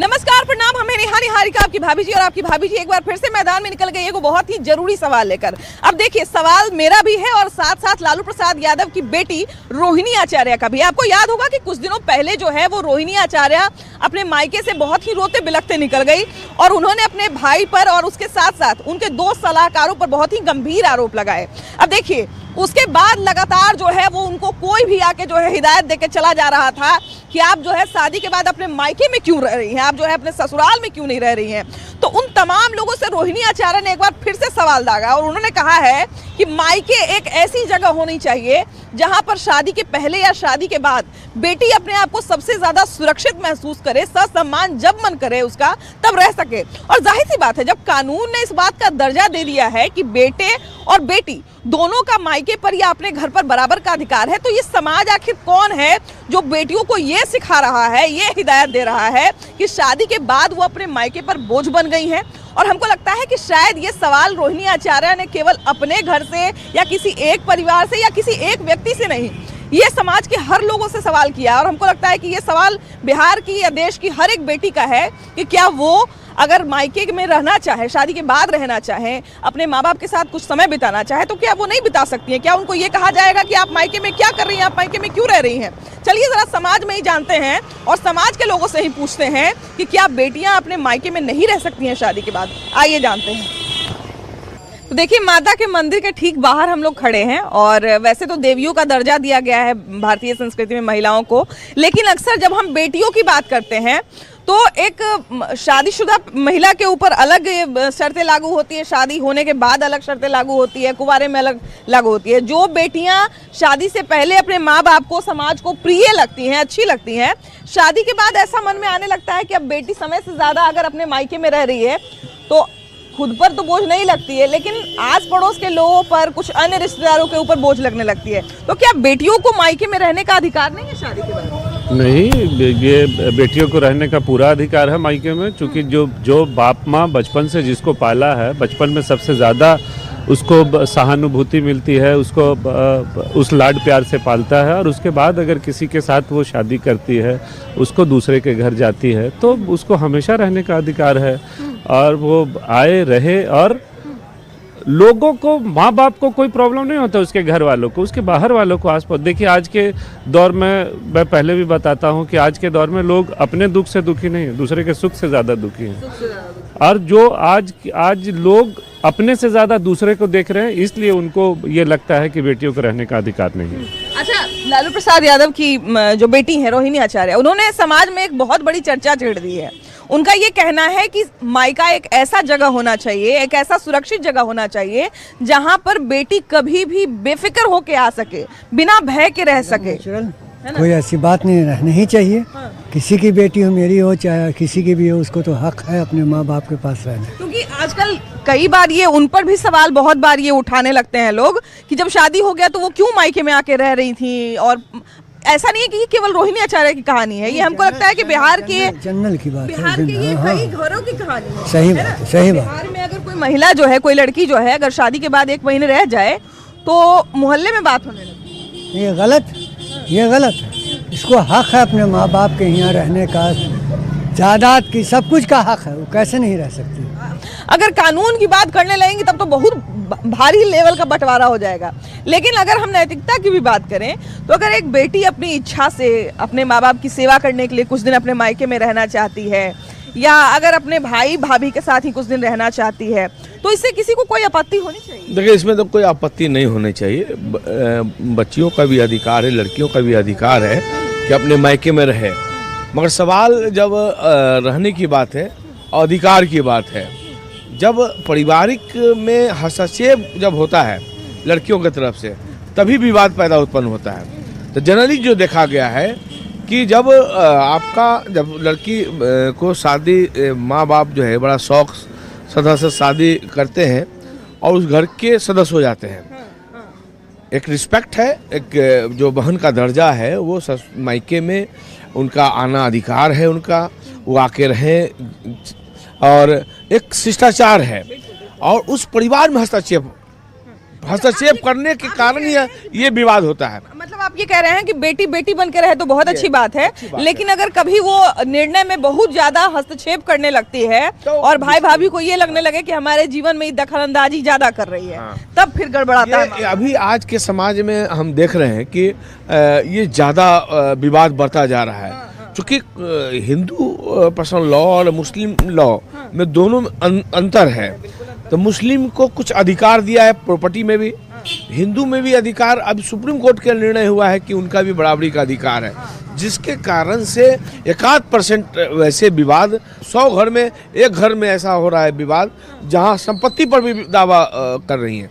नमस्कार, प्रणाम। हमें निहारिका आपकी भाभी जी और आपकी भाभी जी एक बार फिर से मैदान में निकल गई है बहुत ही जरूरी सवाल लेकर। अब देखिए, सवाल मेरा भी है और साथ साथ लालू प्रसाद यादव की बेटी रोहिणी आचार्य का भी। आपको याद होगा कि कुछ दिनों पहले जो है वो रोहिणी आचार्य अपने मायके से बहुत ही रोते बिलखते निकल गई और उन्होंने अपने भाई पर और उसके साथ साथ उनके दो सलाहकारों पर बहुत ही गंभीर आरोप लगाए। अब देखिए, उसके बाद लगातार जो है वो उनको कोई भी आके जो है हिदायत देके चला जा रहा था कि आप जो है शादी के बाद अपने मायके में क्यों रह रही हैं, आप जो है अपने ससुराल में क्यों नहीं रह रही हैं। तो उन तमाम लोगों से रोहिणी आचार्य ने एक बार फिर से सवाल दागा और उन्होंने कहा है कि मायके एक ऐसी जगह होनी चाहिए जहां पर शादी के पहले या शादी के बाद बेटी अपने आप को सबसे ज्यादा सुरक्षित महसूस करे, ससम्मान जब मन करे उसका तब रह सके। और जाहिर सी बात है, जब कानून ने इस बात का दर्जा दे दिया है कि बेटे और बेटी दोनों का मायके पर या अपने घर पर बराबर का अधिकार है, तो ये समाज आखिर कौन है जो बेटियों को ये सिखा रहा है, ये हिदायत दे रहा है कि शादी के बाद वो अपने मायके पर बोझ बन गई हैं। और हमको लगता है कि शायद ये सवाल रोहिणी आचार्य ने केवल अपने घर से या किसी एक परिवार से या किसी एक व्यक्ति से नहीं, ये समाज के हर लोगों से सवाल किया। और हमको लगता है कि ये सवाल बिहार की या देश की हर एक बेटी का है कि क्या वो अगर मायके में रहना चाहे, शादी के बाद रहना चाहे, अपने माँ बाप के साथ कुछ समय बिताना चाहे, तो क्या वो नहीं बिता सकती हैं? क्या उनको ये कहा जाएगा कि आप मायके में क्या कर रही हैं, आप मायके में क्यों रह रही हैं? चलिए जरा समाज में ही जानते हैं और समाज के लोगों से ही पूछते हैं कि क्या बेटियां अपने मायके में नहीं रह सकती हैं शादी के बाद। आइए जानते हैं। तो देखिए, माता के मंदिर के ठीक बाहर हम लोग खड़े हैं और वैसे तो देवियों का दर्जा दिया गया है भारतीय संस्कृति में महिलाओं को, लेकिन अक्सर जब हम बेटियों की बात करते हैं तो एक शादीशुदा महिला के ऊपर अलग शर्तें लागू होती है, शादी होने के बाद अलग शर्तें लागू होती है, कुंवारे में अलग लागू होती है। जो बेटियां शादी से पहले अपने माँ बाप को, समाज को प्रिय लगती हैं, अच्छी लगती हैं, शादी के बाद ऐसा मन में आने लगता है कि अब बेटी समय से ज़्यादा अगर अपने मायके में रह रही है तो खुद पर तो बोझ नहीं लगती है, लेकिन आस पड़ोस के लोगों पर, कुछ अन्य रिश्तेदारों के ऊपर बोझ लगने लगती है। तो क्या बेटियों को मायके में रहने का अधिकार नहीं है शादी के बाद? नहीं, ये बेटियों को रहने का पूरा अधिकार है मायके में, क्योंकि जो बाप माँ बचपन से जिसको पाला है, बचपन में सबसे ज़्यादा उसको सहानुभूति मिलती है, उसको उस लाड प्यार से पालता है और उसके बाद अगर किसी के साथ वो शादी करती है, उसको दूसरे के घर जाती है, तो उसको हमेशा रहने का अधिकार है और वो आए रहे। और लोगों को, माँ बाप को कोई प्रॉब्लम नहीं होता, उसके घर वालों को, उसके बाहर वालों को आस पास। देखिए, आज के दौर में, मैं पहले भी बताता हूँ कि आज के दौर में लोग अपने दुख से दुखी नहीं है, दूसरे के सुख से ज़्यादा दुखी हैं। और जो आज लोग अपने से ज़्यादा दूसरे को देख रहे हैं, इसलिए उनको ये लगता है कि बेटियों को रहने का अधिकार नहीं है। अच्छा, लालू प्रसाद यादव की जो बेटी है रोहिणी आचार्य, उन्होंने समाज में एक बहुत बड़ी चर्चा छेड़ दी है। उनका ये कहना है कि मायका एक ऐसा जगह होना चाहिए, एक ऐसा सुरक्षित जगह होना चाहिए जहां पर बेटी कभी भी बेफिक्र होके आ सके, बिना भय के रह सके। कोई ऐसी बात नहीं ही चाहिए। हाँ। किसी की बेटी हो, मेरी हो, चाहे किसी की भी हो, उसको तो हक है अपने माँ बाप के पास रहने। क्योंकि आजकल कई बार ये उन पर भी सवाल बहुत बार ये उठाने लगते हैं लोग कि जब शादी हो गया तो वो क्यों मायके में आके रह रही थी। और ऐसा नहीं है कि ये केवल रोहिणी आचार्य की कहानी है, ये हमको लगता है कि बिहार के जनरल की बात है, बिहार के ये कई घरों की कहानी है। सही बात है, सही बात। बिहार में अगर कोई महिला जो है, कोई लड़की जो है, अगर शादी के बाद 1 महीने रह जाए तो मोहल्ले में बात होने लगती है। ये गलत है। इसको हक है अपने माँ बाप के यहाँ रहने का, जायदाद की, सब कुछ का हक है, वो कैसे नहीं रह सकती। अगर कानून की बात करने लगेंगे तब तो बहुत भारी लेवल का बंटवारा हो जाएगा। लेकिन अगर हम नैतिकता की भी बात करें तो अगर एक बेटी अपनी इच्छा से अपने माँ बाप की सेवा करने के लिए कुछ दिन अपने मायके में रहना चाहती है, या अगर अपने भाई भाभी के साथ ही कुछ दिन रहना चाहती है, तो इससे किसी को कोई आपत्ति होनी चाहिए? देखिए, इसमें तो कोई आपत्ति नहीं होनी चाहिए। बच्चियों का भी अधिकार है, लड़कियों का भी अधिकार है कि अपने मायके में रहे। मगर सवाल जब रहने की बात है, अधिकार की बात है, जब पारिवारिक में हस्तक्षेप जब होता है लड़कियों की तरफ से, तभी विवाद पैदा उत्पन्न होता है। तो जनरली जो देखा गया है कि जब जब लड़की को शादी, माँ बाप जो है बड़ा शौक सदस्य शादी करते हैं और उस घर के सदस्य हो जाते हैं, एक रिस्पेक्ट है, एक जो बहन का दर्जा है, वो मायके में उनका आना अधिकार है, उनका वो आके रहें, और एक शिष्टाचार है। और उस परिवार में हस्तक्षेप हस्तक्षेप करने के कारण ये विवाद होता है। मतलब आप ये कह रहे हैं कि बेटी बेटी बन के रहे तो बहुत अच्छी बात है, लेकिन अगर कभी वो निर्णय में बहुत ज्यादा हस्तक्षेप करने लगती है और भाई भाभी को ये लगने लगे कि हमारे जीवन में दखल अंदाजी ज्यादा कर रही है, तब फिर गड़बड़ाता है। अभी आज के समाज में हम देख रहे हैं कि ये ज्यादा विवाद बढ़ता जा रहा है, क्योंकि हिंदू पर्सनल लॉ और मुस्लिम लॉ में दोनों में अंतर है। तो मुस्लिम को कुछ अधिकार दिया है प्रॉपर्टी में भी, हिंदू में भी अधिकार। अब सुप्रीम कोर्ट का निर्णय हुआ है कि उनका भी बराबरी का अधिकार है, जिसके कारण से 1% वैसे विवाद 100 घर में 1 घर में ऐसा हो रहा है विवाद, जहां संपत्ति पर भी दावा कर रही हैं।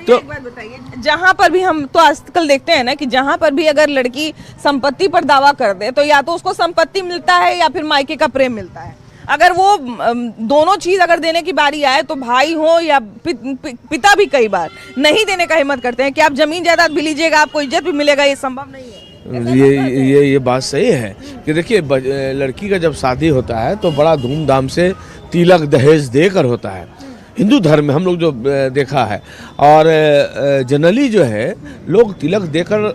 तो एक बात बताइए, जहाँ पर भी हम तो आजकल देखते हैं ना कि जहाँ पर भी अगर लड़की संपत्ति पर दावा कर दे तो या तो उसको संपत्ति मिलता है या फिर मायके का प्रेम मिलता है। अगर वो दोनों चीज अगर देने की बारी आए तो भाई हो या पिता भी कई बार नहीं देने का हिम्मत करते हैं कि आप जमीन जायदाद भी लीजिएगा, आपको इज्जत भी मिलेगा, ये संभव नहीं है। ये बात सही है कि देखिए, लड़की का जब शादी होता है तो बड़ा धूमधाम से तिलक दहेज देकर होता है। हिंदू धर्म में हम लोग जो देखा है, और जनरली जो है लोग तिलक देकर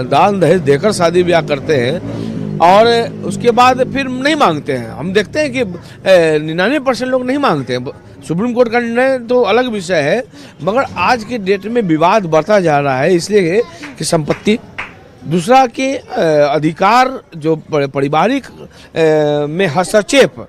दान दहेज देकर शादी ब्याह करते हैं और उसके बाद फिर नहीं मांगते हैं। हम देखते हैं कि 99% लोग नहीं मांगते हैं। सुप्रीम कोर्ट का निर्णय तो अलग विषय है, मगर आज के डेट में विवाद बढ़ता जा रहा है, इसलिए कि संपत्ति, दूसरा के अधिकार, जो पारिवारिक में हस्तक्षेप,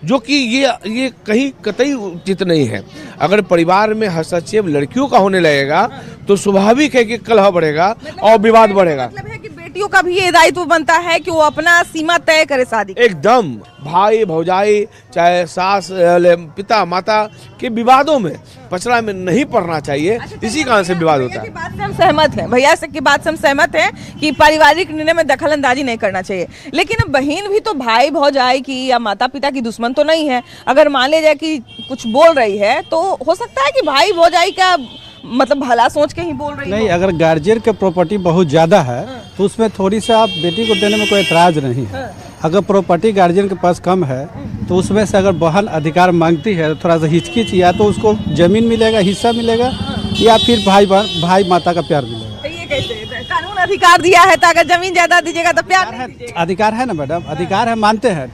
जो कि ये कहीं कतई उचित नहीं है। अगर परिवार में हस्तक्षेप लड़कियों का होने लगेगा तो स्वाभाविक है कि कलह बढ़ेगा और विवाद बढ़ेगा। मतलब है कि बेटियों का भी ये दायित्व बनता है कि वो अपना सीमा तय करे शादी। एकदम भाई भौजाई, चाहे सास पिता माता के विवादों में पचड़ा में नहीं पड़ना चाहिए। इसी कारण से विवाद होता है। बात से हम सहमत हैं, भैया से की बात से हम सहमत हैं कि पारिवारिक निर्णय में दखल अंदाजी नहीं करना चाहिए, लेकिन अब बहन भी तो भाई भौजाई की या माता पिता की दुश्मन तो नहीं है। अगर मान ले जाए कि कुछ बोल रही है तो हो सकता है कि भाई भौजाई का मतलब भला सोच के ही बोल रही नहीं। अगर गार्जियन के प्रॉपर्टी बहुत ज़्यादा है तो उसमें थोड़ी सा आप बेटी को देने में कोई एतराज़ नहीं है। अगर प्रॉपर्टी गार्जियन के पास कम है तो उसमें से अगर बहन अधिकार मांगती है तो थोड़ा सा हिचकिच, या तो उसको जमीन मिलेगा, हिस्सा मिलेगा, या फिर भाई माता का प्यार मिलेगा। ये कैसे कानून अधिकार दिया है तो अगर जमीन जायदाद दीजिएगा तो प्यार नहीं दीजिएगा? अधिकार है ना मैडम, अधिकार है, मानते हैं,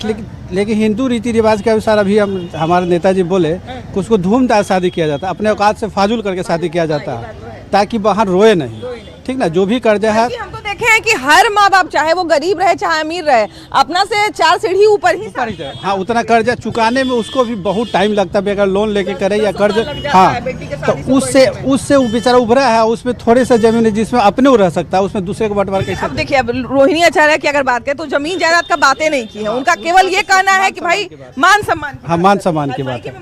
लेकिन हिंदू रीति रिवाज के अनुसार अभी हमारे नेताजी बोले कि उसको धूमधाम शादी किया जाता है, अपने औकात से फाजुल करके शादी किया जाता है ताकि बहन रोए नहीं। ठीक ना, जो भी कर्जा है। हम तो देखे हैं कि हर माँ बाप चाहे वो गरीब रहे चाहे अमीर रहे, अपना से 4 सीढ़ी ऊपर ही जाए। हाँ, उतना कर्जा चुकाने में उसको भी बहुत टाइम लगता है। अगर लोन लेके करे या कर्ज, हाँ, तो उससे वो बेचारा उभरा है, उसमें थोड़े से जमीन है जिसमें अपने रह सकता है, उसमें दूसरे को बंटवार कैसे। अब देखिए, अब रोहिणी आचार्य की अगर बात करें तो जमीन जायदाद का बातें नहीं की है, उनका केवल ये कहना है कि भाई मान सम्मान। हाँ, मान सम्मान की बात है।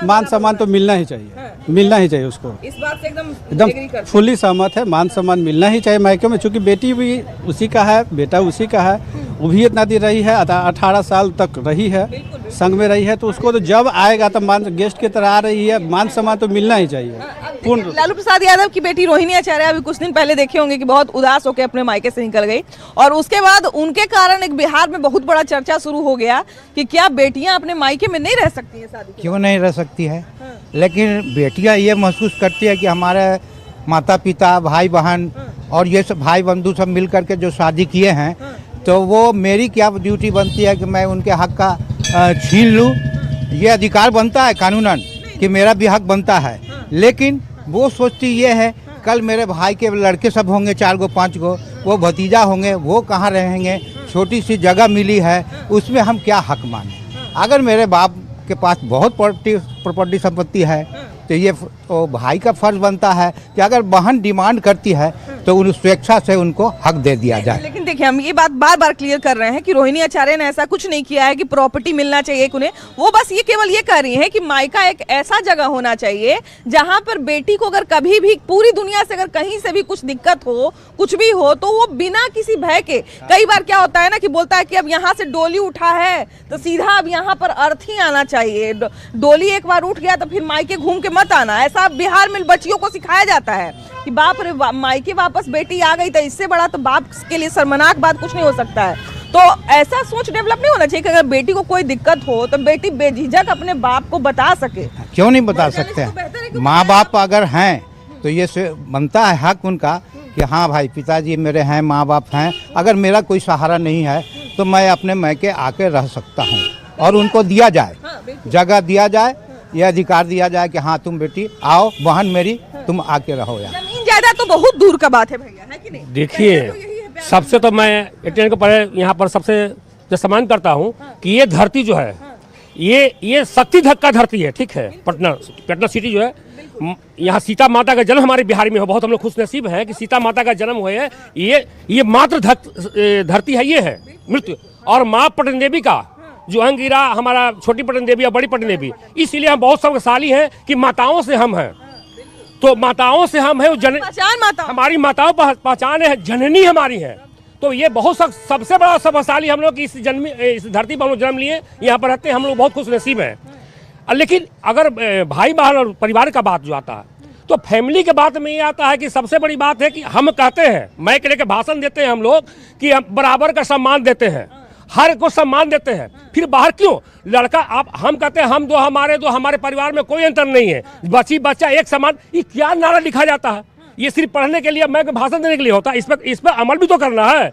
मान सम्मान तो मिलना ही चाहिए, मिलना ही चाहिए उसको। इस बात से एकदम फुल्ली सहमत है, मान सम्मान मिलना ही चाहिए मायके में, चूंकि बेटी भी उसी का है, बेटा उसी का है, वो भी इतना दिन रही है, 18 साल तक रही है, संग में रही है, तो उसको तो जब आएगा तो मान गेस्ट की तरह आ रही है, मान सम्मान तो मिलना ही चाहिए। लालू प्रसाद यादव की बेटी रोहिणी आचार्य अभी कुछ दिन पहले देखे होंगे कि बहुत उदास होकर अपने मायके से निकल गई, और उसके बाद उनके कारण एक बिहार में बहुत बड़ा चर्चा शुरू हो गया कि क्या बेटियां अपने मायके में नहीं रह सकती हैं शादी? क्यों नहीं रह सकती है? लेकिन बेटियां ये महसूस करती है कि हमारे माता पिता, भाई बहन और ये सब भाई बंधु सब मिल करके जो शादी किए हैं, तो वो मेरी क्या ड्यूटी बनती है कि मैं उनके हक का छीन लूँ। ये अधिकार बनता है कानूनन कि मेरा भी हक बनता है, लेकिन वो सोचती ये है कल मेरे भाई के लड़के सब होंगे 4 गो 5 गो, वो भतीजा होंगे, वो कहाँ रहेंगे, छोटी सी जगह मिली है उसमें हम क्या हक माने। अगर मेरे बाप के पास बहुत प्रॉपर्टी संपत्ति है तो ये तो भाई का फर्ज बनता है कि अगर बहन डिमांड करती है तो उन स्वेच्छा से उनको हक दे दिया जाए। लेकिन देखिए, हम ये बात बार बार क्लियर कर रहे हैं कि रोहिणी आचार्य ने ऐसा कुछ नहीं किया है कि प्रॉपर्टी मिलना चाहिए उन्हें। वो बस ये केवल ये कह रही है कि मायका एक ऐसा जगह होना चाहिए जहां पर बेटी को अगर कभी भी पूरी दुनिया से अगर कहीं से भी कुछ दिक्कत हो, कुछ भी हो, तो वो बिना किसी भय के, कई बार क्या होता है ना कि बोलता है कि अब यहाँ से डोली उठा है तो सीधा अब यहाँ पर अर्थ ही आना चाहिए, डोली एक बार उठ गया तो फिर मायके घूम के मत आना। ऐसा बिहार में बच्चियों को सिखाया जाता है कि बाप रे मायके वापस बेटी आ गई तो इससे बड़ा तो बाप के लिए शर्मनाक बात कुछ नहीं हो सकता है। तो ऐसा सोच डेवलप नहीं होना चाहिए कि अगर बेटी को कोई दिक्कत हो तो बेटी बेझिझक अपने बाप को बता सके। क्यों नहीं बता सकते हैं? माँ बाप अगर हैं तो ये से बनता है हक उनका कि हाँ भाई पिताजी मेरे हैं, माँ बाप हैं, अगर मेरा कोई सहारा नहीं है तो मैं अपने मैके आके रह सकता हूँ, और उनको दिया जाए, जगह दिया जाए, ये अधिकार दिया जाए कि हाँ तुम बेटी आओ, बहन मेरी तुम आके रहो यार। जमीन जायदाद तो बहुत दूर का बात है भैया, है कि नहीं? देखिए सबसे तो मैं एटीएन के पहले यहाँ पर सबसे जो सम्मान करता हूँ कि ये धरती जो है ये शक्ति धक्का धरती है, ठीक है। पटना सिटी जो है, यहाँ सीता माता का जन्म हमारे बिहार में हो, बहुत हम लोग खुश नसीब हैं कि सीता माता का जन्म हुआ है। ये मात्र धरती है, ये है मृत्यु। और माँ पटन देवी का जो अंगिरा हमारा छोटी पटन देवी या बड़ी पटन देवी, इसीलिए हम बहुत सौभाग्यशाली हैं कि माताओं से हम हैं। तो माताओं से हम हैं, पहचान माता, हमारी माताओं पहचान है, जननी हमारी है। तो ये बहुत सबसे बड़ा सौभाग्यशाली हम लोग इस धरती पर हम लोग जन्म लिए, यहाँ पर रहते हैं, हम लोग बहुत खुश नसीब हैं। लेकिन अगर भाई बहन और परिवार का बात जो आता है तो फैमिली के बात में ये आता है कि सबसे बड़ी बात है कि हम कहते हैं, मैं के लेकर भाषण देते हैं हम लोग कि हम बराबर का सम्मान देते हैं, हर को सम्मान देते हैं। फिर बाहर क्यों लड़का आप हम कहते हैं हम दो हमारे परिवार में कोई अंतर नहीं है, बच्ची बच्चा एक समान, ये क्या नारा लिखा जाता है? ये सिर्फ पढ़ने के लिए, मैं भाषण देने के लिए होता है? इस पर अमल भी तो करना है।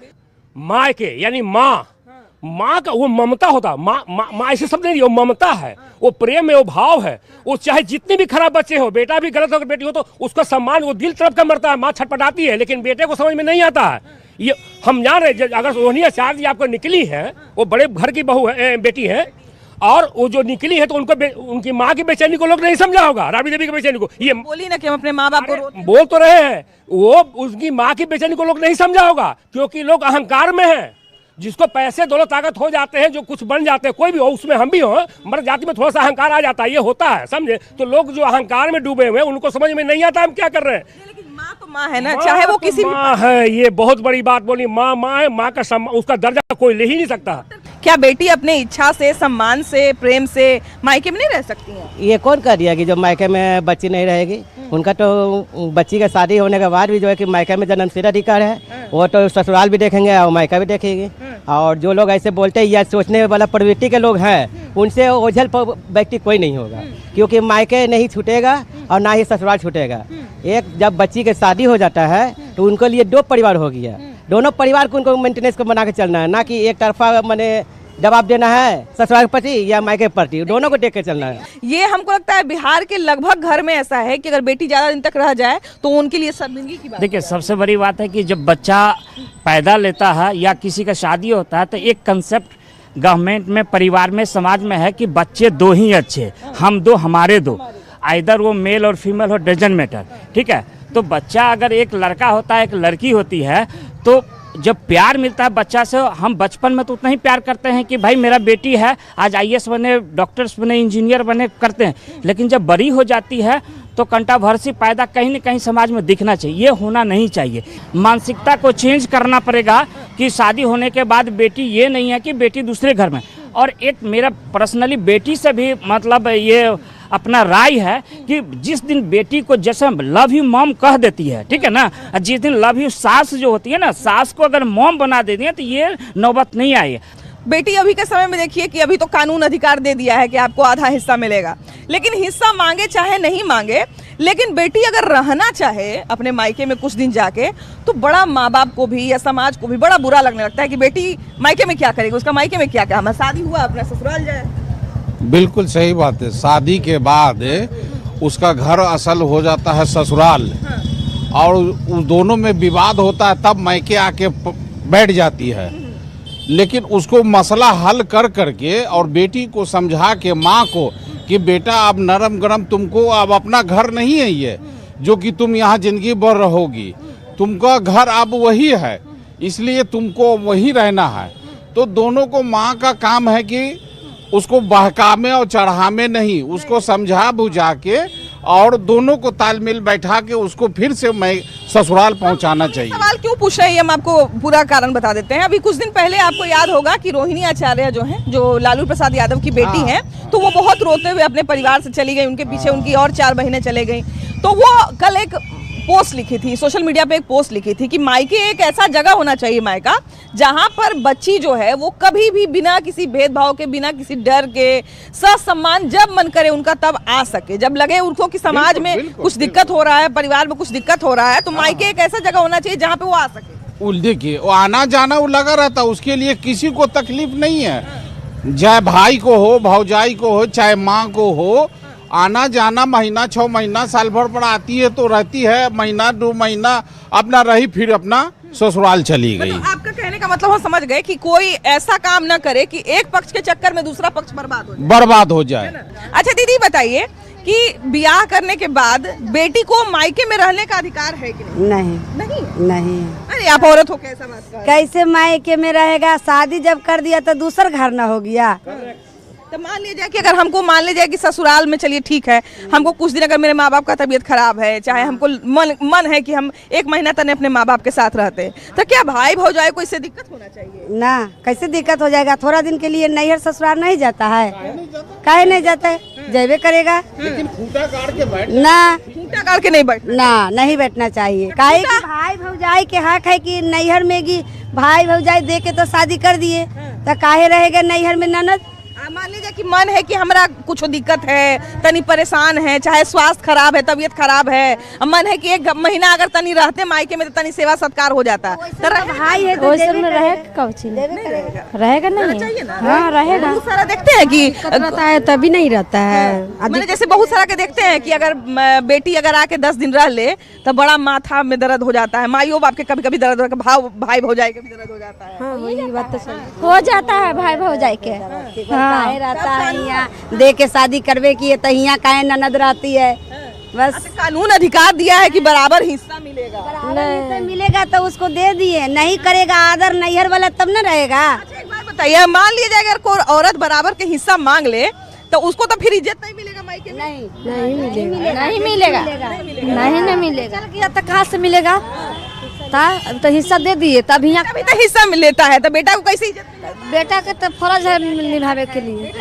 माँ के यानी माँ का वो ममता होता, माँ ऐसे शब्द नहीं, वो ममता है, वो प्रेम है, वो भाव है। वो चाहे जितने भी खराब बच्चे हो, बेटा भी गलत हो बेटी हो, तो उसका सम्मान वो दिल तरफ का मरता है। माँ छटपटाती है, लेकिन बेटे को समझ में नहीं आता है। ये हम जान रहे, अगर रोहिणी आचार्य जी आपको निकली है, वो बड़े घर की बहू है, बेटी है, और वो जो निकली है तो उनको उनकी माँ की बेचैनी को लोग नहीं समझा होगा, राबड़ी देवी की बेचैनी को। ये बोली ना कि हम अपने माँ बाप को बोल तो रहे हैं, वो उसकी माँ की बेचैनी को लोग नहीं समझा होगा, क्योंकि लोग अहंकार में हैं। जिसको पैसे दौलत ताकत हो जाते हैं, जो कुछ बन जाते हैं, कोई भी हो, उसमें हम भी हो, मर्द जाति में थोड़ा सा अहंकार आ जाता है, ये होता है, समझे? तो लोग जो अहंकार में डूबे हुए हैं उनको समझ में नहीं आता हम क्या कर रहे हैं। लेकिन माँ तो माँ है ना, चाहे वो किसी माँ है, ये बहुत बड़ी बात बोली। माँ है, माँ का सम्मान, उसका दर्जा कोई ले ही नहीं सकता। क्या बेटी अपने इच्छा से, सम्मान से, प्रेम से मायके में नहीं रह सकती है? ये कौन कह दिया कि जो मायके में बच्ची नहीं रहेगी? उनका तो बच्ची का शादी होने के बाद भी जो है कि मायके में जन्मसिद्ध अधिकार है, वो तो ससुराल भी देखेंगे और मायका भी देखेगी। और जो लोग ऐसे बोलते हैं या सोचने वाला प्रवृत्ति के लोग हैं, उनसे ओझल व्यक्ति कोई नहीं होगा, क्योंकि मायके नहीं छूटेगा और ना ही ससुराल छूटेगा। एक जब बच्ची की शादी हो जाता है तो उनके लिए दो परिवार हो गया, दोनों परिवार को उनको मेंटेनेंस को बना के चलना है, ना कि एक तरफा मैंने जवाब देना है ससुराल के प्रति या मायके के प्रति, दोनों को देख के चलना है। ये हमको लगता है बिहार के लगभग घर में ऐसा है कि अगर बेटी ज्यादा दिन तक रह जाए तो उनके लिए शर्मिंदगी की बात। देखिए सबसे बड़ी बात है कि जब बच्चा पैदा लेता है या किसी का शादी होता है तो एक कंसेप्ट गवर्नमेंट में, परिवार में, समाज में है कि बच्चे दो ही अच्छे, हम दो हमारे दो, आइदर वो मेल और फीमेल हो, डजंट मैटर, ठीक है। तो बच्चा अगर एक लड़का होता है, एक लड़की होती है, तो जब प्यार मिलता है बच्चा से, हम बचपन में तो उतना ही प्यार करते हैं कि भाई मेरा बेटी है, आज IAS बने, डॉक्टर्स बने, इंजीनियर बने, करते हैं। लेकिन जब बड़ी हो जाती है तो कंट्रोवर्सी पैदा कहीं न कहीं समाज में दिखना चाहिए, ये होना नहीं चाहिए। मानसिकता को चेंज करना पड़ेगा कि शादी होने के बाद बेटी ये नहीं है कि बेटी दूसरे घर में। और एक मेरा पर्सनली बेटी से भी मतलब ये अपना राय है कि जिस दिन बेटी को जैसे लव यू मॉम कह देती है, ठीक है ना, जिस दिन लव यू सास जो होती है ना, सास को अगर मॉम बना देती है तो ये नौबत नहीं आई है। बेटी अभी के समय में देखिए कि अभी तो कानून अधिकार दे दिया है कि आपको आधा हिस्सा मिलेगा, लेकिन हिस्सा मांगे चाहे नहीं मांगे, लेकिन बेटी अगर रहना चाहे अपने मायके में कुछ दिन जाके, तो बड़ा माँ बाप को भी या समाज को भी बड़ा बुरा लगने लगता है कि बेटी मायके में क्या करेगी, उसका मायके में क्या काम है, शादी हुआ अपना ससुराल जाए। बिल्कुल सही बात है। शादी के बाद उसका घर असल हो जाता है ससुराल, और उन दोनों में विवाद होता है, तब मायके आके बैठ जाती है। लेकिन उसको मसला हल कर करके और बेटी को समझा के, माँ को, कि बेटा अब नरम गरम, तुमको अब अपना घर नहीं है ये जो कि तुम यहाँ जिंदगी भर रहोगी, तुमका घर अब वही है, इसलिए तुमको वही रहना है। तो दोनों को माँ का काम है कि उसको बहकावे और चढ़ावे नहीं, उसको समझा बुझा के और दोनों को तालमेल बैठा के उसको फिर से मैं ससुराल पहुंचाना चाहिए। सवाल क्यों पूछ रहे हैं, हम आपको पूरा कारण बता देते हैं। अभी कुछ दिन पहले आपको याद होगा कि रोहिणी आचार्य जो हैं, जो लालू प्रसाद यादव की बेटी हैं, तो वो बहुत रोते हुए अपने परिवार से चली गई, उनके पीछे उनकी और 4 बहनें चले गई। तो वो कल एक पोस्ट लिखी थी, सोशल मीडिया पे एक पोस्ट लिखी थी कि मायके एक ऐसा जगह होना चाहिए मायका जहां पर बच्ची जो है वो कभी भी बिना किसी भेदभाव के, बिना किसी डर के, ससम्मान जब मन करे उनका तब आ सके। जब लगे उनको कि समाज में कुछ दिक्कत हो रहा है, परिवार में कुछ दिक्कत हो रहा है, तो मायके एक ऐसा जगह होना चाहिए जहाँ पे वो आ सके। देखिए वो आना जाना वो लगा रहता, उसके लिए किसी को तकलीफ नहीं है, चाहे भाई को हो, भौजाई को हो, चाहे माँ को हो। आना जाना महीना 6 महीना साल भर पर आती है तो रहती है, महीना 2 महीना अपना रही, फिर अपना ससुराल चली गई। मतलब आपका कहने का मतलब हम समझ गए कि कोई ऐसा काम ना करे कि एक पक्ष के चक्कर में दूसरा पक्ष बर्बाद हो जाए। अच्छा दीदी बताइए कि ब्याह करने के बाद बेटी को मायके में रहने का अधिकार है कि नहीं? नहीं। अरे आप औरत हो, कैसा बात कर? कैसे मायके में रहेगा? शादी जब कर दिया तो दूसर घर न हो गया। तो मान लिया जाए कि अगर हमको मान लिया जाए कि ससुराल में, चलिए ठीक है, हमको कुछ दिन अगर मेरे माँ बाप का तबीयत खराब है, चाहे हमको मन है कि हम 1 महीना तक अपने माँ बाप के साथ रहते, तो क्या भाई भौजाई को इससे दिक्कत होना चाहिए? ना, कैसे दिक्कत हो जाएगा? थोड़ा दिन के लिए नैहर ससुराल नहीं जाता है, काहे नहीं जाता है? जैबे करेगा। लेकिन खूंटा गाड़ के बैठ ना, खूंटा गाड़ के नहीं बैठ ना, नहीं बैठना चाहिए। काहे कि भाई भौजाई के हक है कि नैहर में की भाई भौजाई दे के तो शादी कर दिए, तो काहे रहेगा नैहर में ननद? मान लीजिए कि मन है कि हमारा कुछ दिक्कत है, तनी परेशान है, चाहे स्वास्थ्य खराब है, तबीयत खराब है, मन है कि 1 महीना अगर तनी रहते मायके में तो तनी सेवा सत्कार हो जाता। भाई है तो रहेगा नहीं? हाँ रहेगा। बहुत सारा देखते हैं कि रहता है तभी नहीं रहता है। मैंने जैसे बहुत सारा के देखते हैं कि अगर बेटी अगर आके 10 दिन रह ले तो बड़ा माथा में दर्द हो जाता है, माइयों बाप के कभी कभी दर्द होता है, भाई भौजाई के भी दर्द हो जाता है। हाँ, वही बात तो सही हो जाता है भाई भौजाई के। काहे रहता है यहाँ दे के शादी करवे की है तो यहाँ काहे ननद रहती है? बस कानून अधिकार दिया है कि बराबर हिस्सा मिलेगा, नहीं मिलेगा तो उसको दे दिए, नहीं करेगा आदर नैहर वाला तब न रहेगा। अच्छा एक बात बताइए, मान लीजिए अगर कोई औरत बराबर के हिस्सा मांग ले तो उसको तो फिर इज्जत नहीं मिलेगा मायके में? नहीं मिलेगा। तो कहाँ से मिलेगा? तो हिस्सा दे दिए तब यहाँ कभी तो हिस्सा लेता है तो बेटा को कैसे इज्जत मिलेगी? बेटा के तो फर्ज है निभावे के लिए,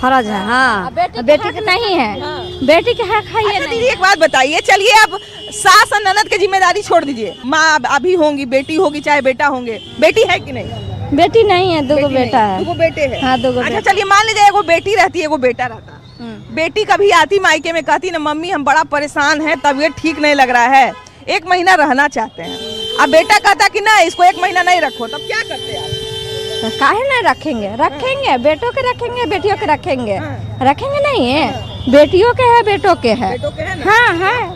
फर्ज है। हाँ, बेटी के नहीं है, बेटी के हक है। अच्छा दीदी एक बात बताइए, चलिए अब सास और ननद की जिम्मेदारी छोड़ दीजिए, माँ अभी होंगी, बेटी होगी, चाहे बेटा होंगे, बेटी है कि नहीं? बेटी नहीं है, 2 बेटा है। 2 बेटे हैं? हाँ, 2 अच्छा चलिए मान लीजिए एगो बेटी रहती है, एगो बेटा रहता। बेटी कभी आती मायके में कहती ना मम्मी हम बड़ा परेशान है, तबीयत ठीक नहीं लग रहा है, 1 महीना रहना चाहते हैं। अब बेटा कहता कि ना इसको 1 महीना नहीं रखो, तब क्या करते आप? काहे नहीं रखेंगे? बेटों के रखेंगे, बेटियों के रखेंगे। रखेंगे नहीं है, बेटियों के है, बेटों के है। हाँ है।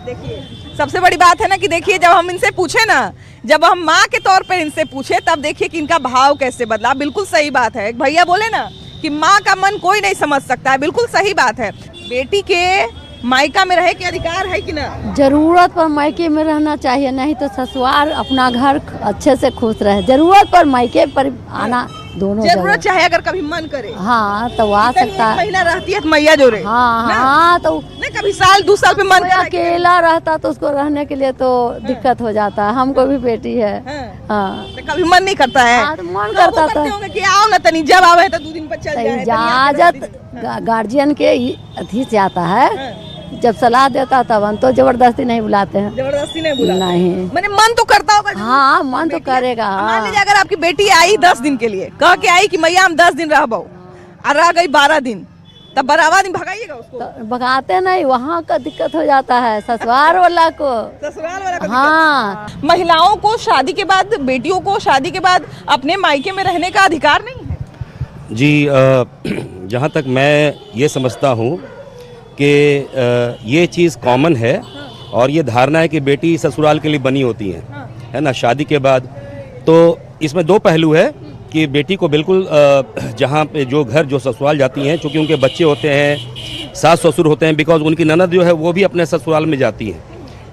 देखिए सबसे बड़ी बात है ना कि देखिए जब हम इनसे पूछे ना, जब हम माँ के तौर पे इनसे पूछे तब देखिए कि इनका भाव कैसे बदला। बिल्कुल सही बात है, एक भैया बोले ना कि माँ का मन कोई नहीं समझ सकता है, बिल्कुल सही बात है। बेटी के मायका में रहे के अधिकार है कि ना? जरूरत पर मायके में रहना चाहिए, नहीं तो ससुराल अपना घर अच्छे से खुश रहे। जरूरत पर मायके पर आना दोनों जरूरत चाहे अगर कभी मन करे। हाँ तो आ सकता है। महीना रहती है तो मैया जो रहे। हाँ तो नहीं कभी साल 2 साल पे मन करे। अकेला रहता तो उसको रहने के लिए तो दिक्कत हो जाता है। हमको भी बेटी है। हाँ तो कभी मन नहीं करता है? हाँ, तो मन करता था कि आओ ना तनी, जब आवे तो 2 दिन पर चल जाए। इजाजत गार्जियन के अथी से आता है, जब सलाह देता तब हम तो जबरदस्ती नहीं बुलाते हैं। जबरदस्ती नहीं बुलाते? नहीं, मैंने मन तो करता होगा। हाँ मन तो करेगा। मान लीजिए अगर आपकी बेटी आई 10 दिन के लिए, कह के आई कि मैया हम 10 दिन रहबो, और रह गई 12 दिन, तब 12वां दिन भगाइएगा उसको? तो भगाते नहीं, वहाँ का दिक्कत हो जाता है ससुराल वाला को। ससुराल वाला का? हाँ, महिलाओं को शादी के बाद, बेटियों को शादी के बाद अपने मायके में रहने का अधिकार नहीं है? जी जहाँ तक मैं ये समझता हूँ कि ये चीज़ कॉमन है और ये धारणा है कि बेटी ससुराल के लिए बनी होती है ना शादी के बाद। तो इसमें 2 पहलू है कि बेटी को बिल्कुल जहाँ पे जो घर जो ससुराल जाती हैं, चूँकि उनके बच्चे होते हैं, सास ससुर होते हैं, बिकॉज उनकी ननद जो है वो भी अपने ससुराल में जाती हैं,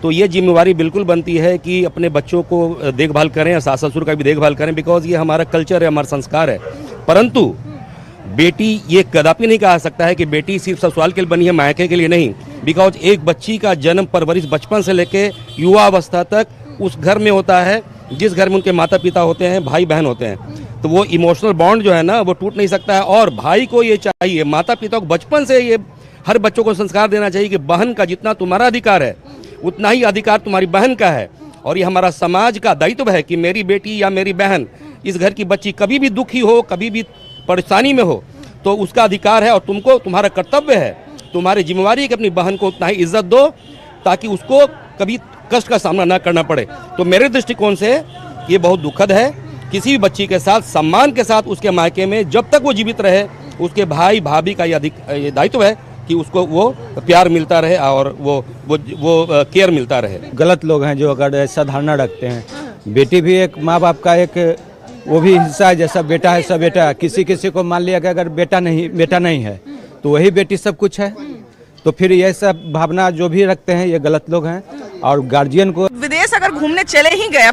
तो ये जिम्मेवारी बिल्कुल बनती है कि अपने बच्चों को देखभाल करें और सास ससुर का भी देखभाल करें, बिकॉज ये हमारा कल्चर है, हमारा संस्कार है। परंतु बेटी ये कदापि नहीं कहा सकता है कि बेटी सिर्फ ससुराल के लिए बनी है, मायके के लिए नहीं, बिकॉज एक बच्ची का जन्म परवरिश बचपन से लेके युवा अवस्था तक उस घर में होता है जिस घर में उनके माता पिता होते हैं, भाई बहन होते हैं। तो वो इमोशनल बॉन्ड जो है ना वो टूट नहीं सकता है। और भाई को ये चाहिए, माता पिता को बचपन से ये हर बच्चों को संस्कार देना चाहिए कि बहन का जितना तुम्हारा अधिकार है उतना ही अधिकार तुम्हारी बहन का है। और ये हमारा समाज का दायित्व है कि मेरी बेटी या मेरी बहन, इस घर की बच्ची कभी भी दुखी हो, कभी भी परेशानी में हो, तो उसका अधिकार है और तुमको, तुम्हारा कर्तव्य है, तुम्हारी जिम्मेवारी है कि अपनी बहन को उतना ही इज्जत दो ताकि उसको कभी कष्ट का सामना ना करना पड़े। तो मेरे दृष्टिकोण से ये बहुत दुखद है। किसी भी बच्ची के साथ सम्मान के साथ उसके मायके में जब तक वो जीवित रहे, उसके भाई भाभी का ये दायित्व है कि उसको वो प्यार मिलता रहे और वो केयर मिलता रहे। गलत लोग हैं जो अगर ऐसा धारणा रखते हैं। बेटी भी एक माँ बाप का एक वो भी हिस्सा है, जैसा बेटा है सब बेटा है। किसी किसी को मान लिया कि अगर बेटा नहीं है तो वही बेटी सब कुछ है। तो फिर ये सब भावना जो भी रखते हैं ये गलत लोग हैं। और गार्जियन को विदेश अगर घूमने चले ही गए